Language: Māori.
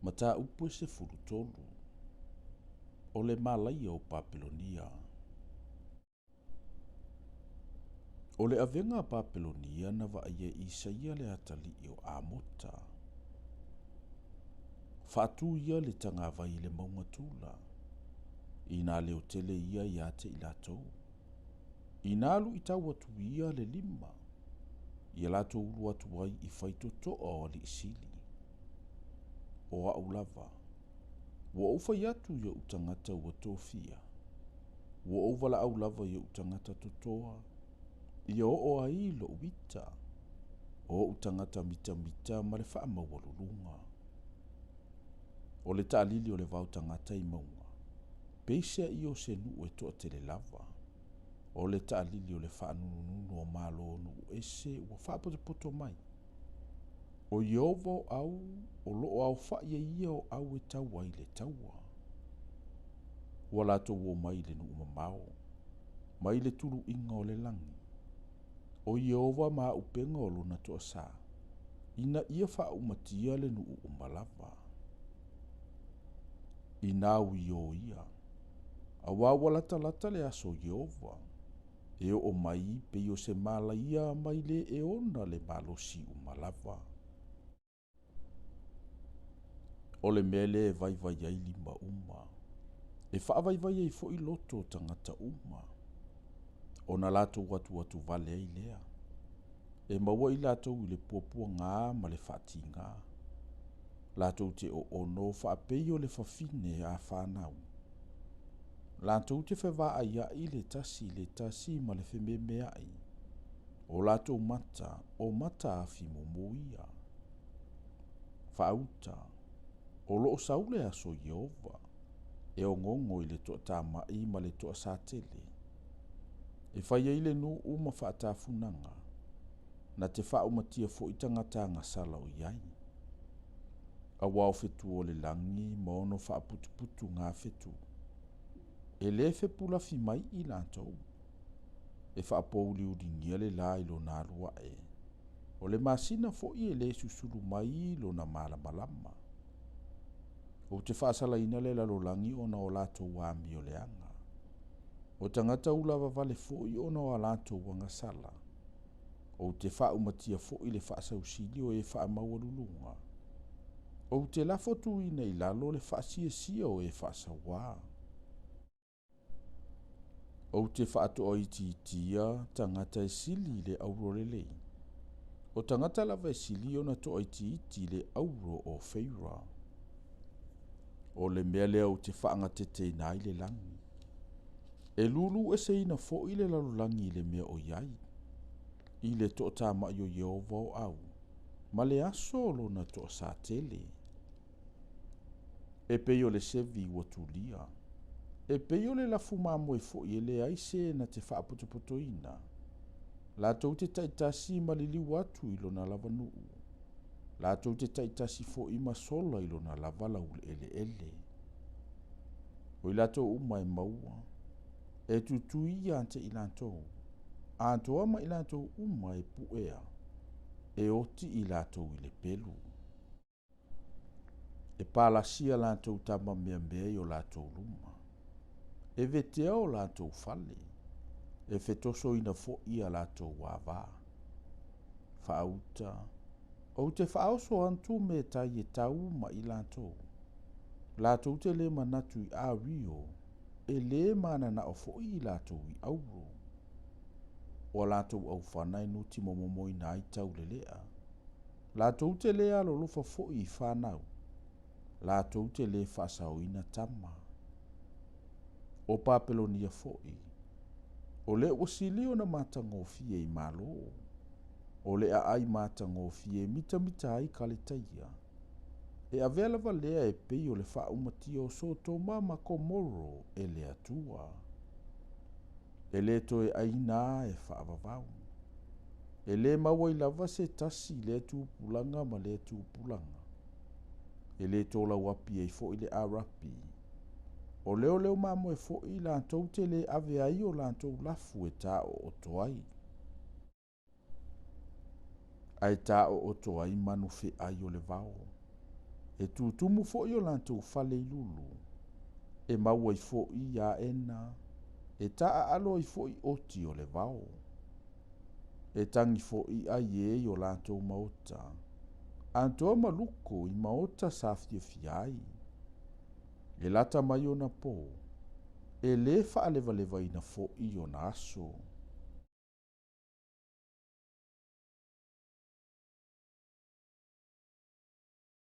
Mata upu se furutolu. O le malaia o Papelonia. O le avenga a Papelonia na vaia Isaia le atali o Amota. Fatu ia le tanga vai le maungatula. Ina le otele ia ia te ilatou. Ina alu i tau atu ia le 5. Ia lato ulu atu wai i faitotoa o li isili. O au lava. Wa ufa yatu ia utangata ua tofia. Wa uvala au lava ia utangata totoa. Ia o ai lo uita. O utangata mita mita ma le faa mawalulunga. O le taalili o le vau tangata i maunga. Peisia i o se nuu e toa tele lava. O le taalili o le faa nunu o malo nuu ese ua faa poto mai. O iovo au, o loo au faa ia o au e taua i le taua. Ua lato uo mai le nuu mamao. Mai le tulu inga o le langi. O Iova ma upenga o luna toa sa. Ina ia faa umatia le nuu umalava. Ina uio ia. Awawa lata le aso Iova. E o mai pe o se mala ia mai le e ona le malosi umalava. O le mele e vai ai 5 uma. E faa vai ai fo i loto tangata uma. O na lato watu vale ai lea. E maua i lato i le puapua ngā ma le fati ngā. Lato te o ono faa peio le fafine a whanau. Lato te whewaa ai i le tasi ma le whememe ai. O lato mata, o mata a fimomo ia. Whauta, o loo saule aso Iova. E o ngongo i le toa tamai ma le toa satele. E whaia i le nu uma whaatafunanga. Na te whaumatia fo i tangata ngasala o iai. A wao fetu o le langi ma ono whaaputuputu ngā fetu. E le whepulafi mai i lantou. E whaapouli uringia le la i lo nā lua e. O le masina fo i e le susulu mai i lo na malamalama. O te whaasala ina le lalolangi ona o lato wami o le anga. O tangata ulawa vale fo i ona o lato wangasala. O te whaumatia fo i le whaasausilio o e whaamaualulunga. O te lafotu ina i lalo le whaasia o e whaasawa. O te whaato o itiitia tangata e sili le auro lelei. O tangata lava e sili ona to o iti le auro o feira. O le mea lea o te whaanga te teinai le langi. E lulu e se ina fo i le lalolangi i le mea o iai. I le to tama i o Iova o au. Ma le aso lo na to sa tele. E peio le sevi ua tulia. E peio le lafu mamo e fo i le aise na te whaaputopoto ina. La tau te taitasi ma li liu atu i lo na lava nuu. La tau te taitasi fo i masola i lo na lava lau ele. O i lato uma e maua. E tutu i ante i lantou. Antoa ma i lantou uma e puea. E oti i latou i le pelu. E palasia lantou tama mea i o latou luma. E vetea o latou fale. E fetoso ina fo i a latou wava. Whaauta. O te whaoso antu me tai e tau ma i latou. Latou te le manatu i a rio. E le mana na o fo i latou i auro. O latou au whanai no ti momomoi na i tau le lea. Latou te lea lo lofa fo i whanau. Latou te le whaasau ina tama. O Papelonia fo i. O le wasilio na matangofie i malo. O le a ai matangofie mita ai kaletaia. E avela valea e pei o le whaumatia o soto mama komoro e le atua. E le toe aina e whaavavau. E le maua i lava se tasi le tūpulanga ma le tūpulanga. E le tola wapi e fo i le arapi. O leo mamo e fo i lantou te le ave ai o lantou lafu e ta o toai. Ai ta o toai manu fe ai o le vao. E tutumu fo'i o lantou fale i lulu. E maua i fo'i ia ena. E taa alo i fo'i oti o le vao. E tangi fo'i ai e o lantou maota. Antoa maluko i maota sa fiai. E lata mai o na po. E le faa leva ina fo'i o na aso.